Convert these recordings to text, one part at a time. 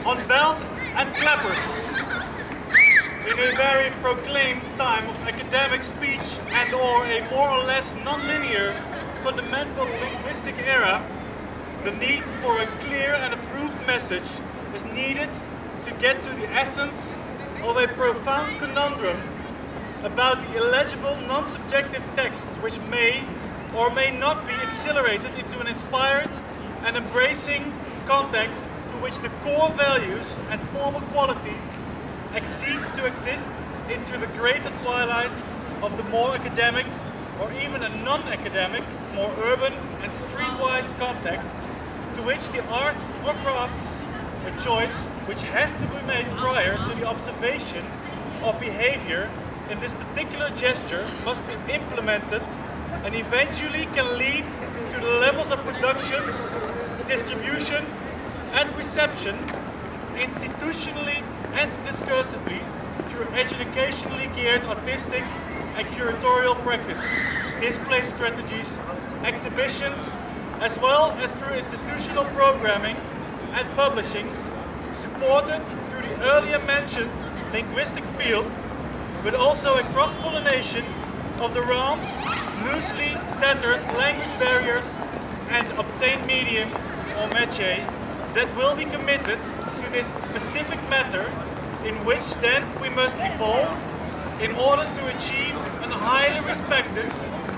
on bells and clappers. In a very proclaimed time of academic speech and or a more or less non-linear fundamental linguistic era, the need for a clear and approved message is needed to get to the essence of a profound conundrum about the illegible non-subjective texts which may or may not be accelerated into an inspired and embracing context to which the core values and formal qualities exceed to exist into the greater twilight of the more academic or even a non-academic, more urban and streetwise context to which the arts or crafts, a choice which has to be made prior to the observation of behavior in this particular gesture, must be implemented and eventually can lead to the levels of production, distribution and reception institutionally and discursively through educationally geared artistic and curatorial practices, display strategies, exhibitions, as well as through institutional programming and publishing, supported through the earlier mentioned linguistic field, but also a cross-pollination of the realms, loosely tethered language barriers and obtained medium or métier that will be committed to this specific matter, in which then we must evolve in order to achieve a highly respected,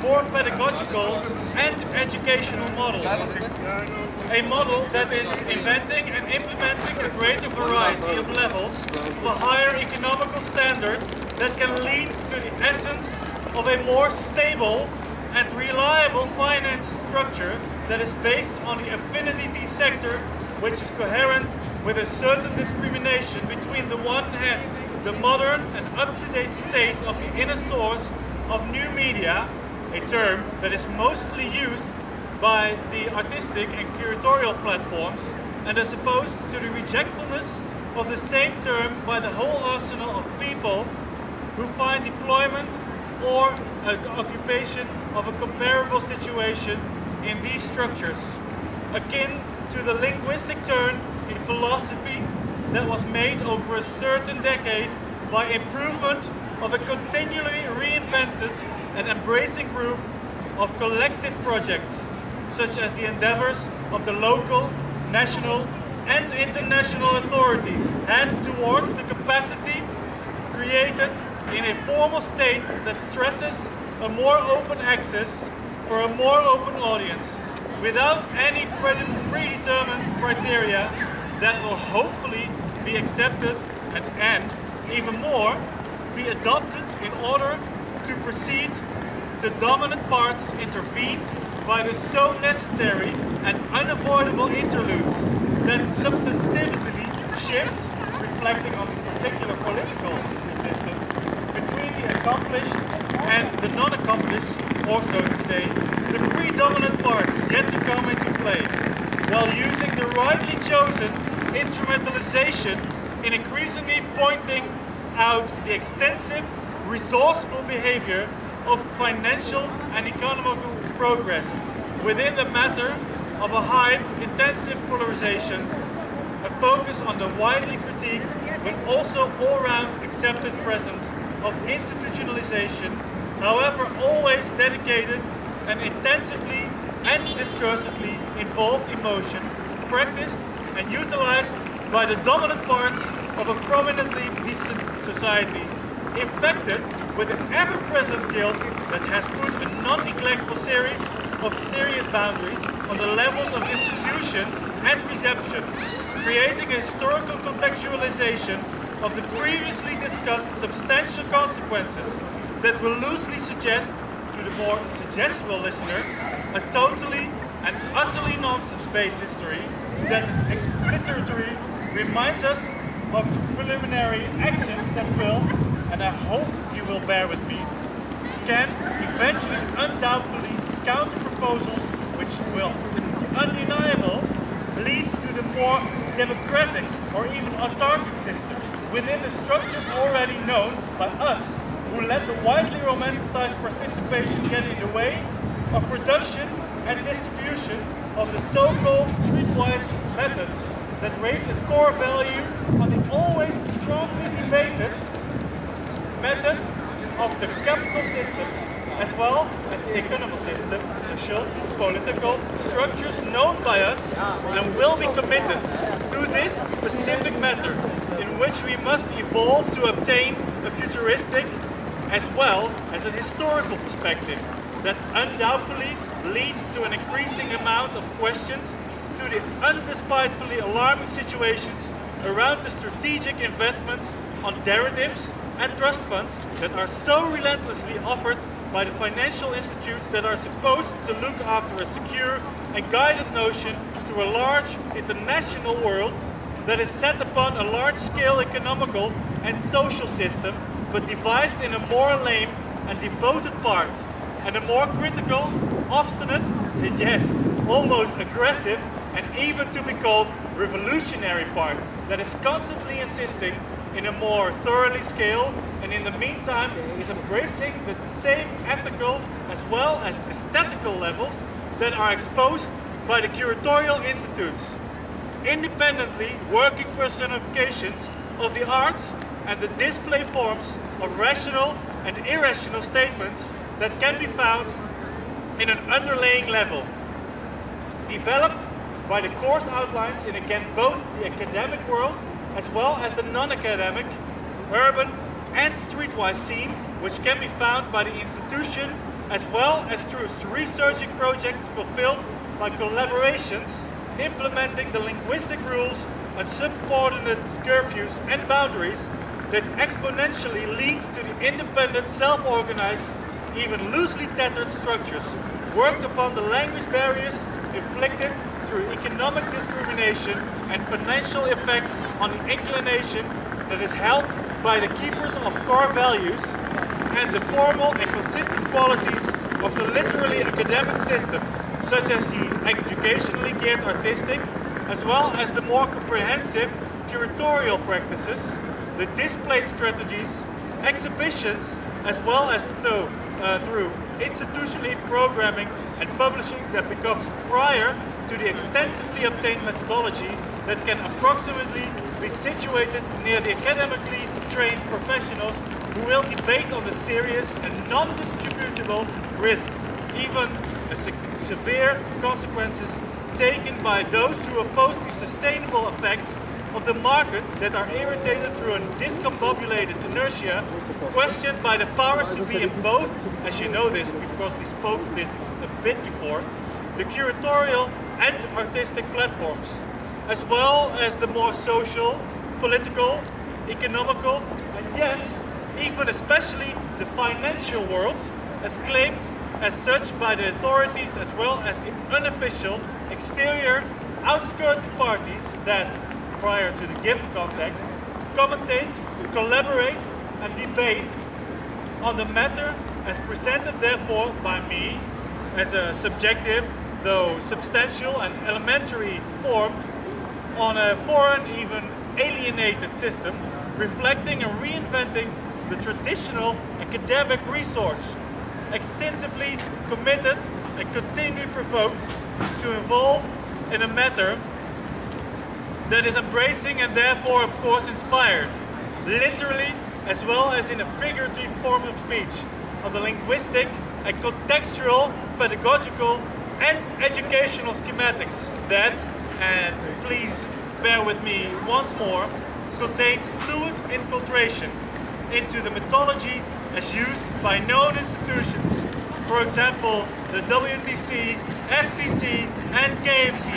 more pedagogical and educational model. A model that is inventing and implementing a greater variety of levels of a higher economical standard that can lead to the essence of a more stable and reliable finance structure that is based on the affinity sector, which is coherent with a certain discrimination between the one hand the modern and up-to-date state of the inner source of new media, a term that is mostly used by the artistic and curatorial platforms, and as opposed to the rejectfulness of the same term by the whole arsenal of people who find employment or occupation of a comparable situation in these structures, akin to the linguistic turn in philosophy that was made over a certain decade by improvement of a continually reinvented and embracing group of collective projects, such as the endeavors of the local, national and international authorities head towards the capacity created in a formal state that stresses a more open access for a more open audience, without any predetermined criteria that will hopefully be accepted and even more, be adopted in order to proceed the dominant parts intervened by the so necessary and unavoidable interludes that substantively shifts, reflecting on this particular political resistance, between the accomplished and the non-accomplished, or so to say, the predominant parts yet to come into play, while using the rightly chosen instrumentalization in increasingly pointing out the extensive, resourceful behavior of financial and economical progress within the matter of a high, intensive polarization, a focus on the widely critiqued but also all-round accepted presence of institutionalization, however always dedicated and intensively and discursively involved emotion, practiced and utilized by the dominant parts of a prominently decent society, infected with an ever-present guilt that has put a non-neglectful series of serious boundaries on the levels of distribution and reception, creating a historical contextualization of the previously discussed substantial consequences that will loosely suggest to the more suggestible listener a totally and utterly nonsense-based history that is explicitly reminds us of preliminary actions that will, and I hope you will bear with me, can eventually undoubtedly counter proposals which will, undeniable, lead to the more democratic or even autarkic system within the structures already known by us, who let the widely romanticized participation get in the way of production and distribution of the so-called streetwise methods that raise a core value on the always strongly debated methods of the capital system as well as the economic system, social, political structures known by us, and will be committed to this specific matter in which we must evolve to obtain a futuristic as well as an historical perspective that undoubtedly leads to an increasing amount of questions to the undespitefully alarming situations around the strategic investments on derivatives and trust funds that are so relentlessly offered by the financial institutes that are supposed to look after a secure and guided notion through a large international world that is set upon a large-scale economical and social system, but devised in a more lame and devoted part, and a more critical, obstinate, yes, almost aggressive, and even to be called revolutionary part that is constantly insisting in a more thoroughly scale, and in the meantime is embracing the same ethical as well as aesthetical levels that are exposed by the curatorial institutes, independently working personifications of the arts and the display forms of rational and irrational statements that can be found in an underlying level, developed by the course outlines in again both the academic world as well as the non-academic, urban and streetwise scene, which can be found by the institution as well as through researching projects fulfilled by collaborations implementing the linguistic rules and subordinate curfews and boundaries that exponentially lead to the independent, self-organized, even loosely tethered structures worked upon the language barriers inflicted through economic discrimination and financial effects on the inclination that is held by the keepers of core values and the formal and consistent qualities of the literally academic system, such as the educationally geared artistic, as well as the more comprehensive curatorial practices, the display strategies, exhibitions, as well as through institutionally programming and publishing that becomes prior to the extensively obtained methodology that can approximately be situated near the academically trained professionals who will debate on the serious and non-distributable risk, even severe consequences taken by those who oppose the sustainable effects of the market that are irritated through a discombobulated inertia, questioned by the powers to be in both, as you know this because we spoke this a bit before, the curatorial and artistic platforms, as well as the more social, political, economical, and yes, even especially the financial worlds, as claimed as such by the authorities as well as the unofficial exterior outskirted parties that, prior to the given context, commentate, collaborate and debate on the matter as presented therefore by me as a subjective, though substantial and elementary form on a foreign, even alienated system, reflecting and reinventing the traditional academic resource, extensively committed and continually provoked to evolve in a matter that is embracing and therefore of course inspired, literally as well as in a figurative form of speech, on the linguistic and contextual, pedagogical and educational schematics that, and please bear with me once more, contain fluid infiltration into the mythology as used by known institutions, for example the WTC, FTC and KFC,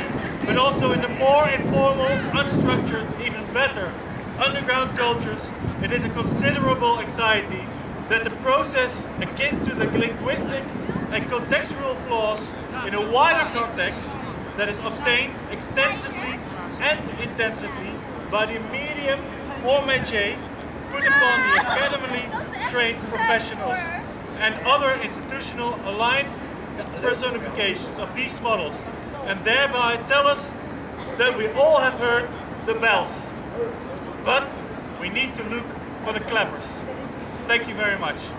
but also in the more informal, unstructured, even better underground cultures. It is a considerable anxiety that the process akin to the linguistic and contextual flaws in a wider context that is obtained extensively and intensively by the medium or métier put upon the academically trained professionals and other institutional aligned personifications of these models, and thereby tell us that we all have heard the bells, but we need to look for the clappers. Thank you very much.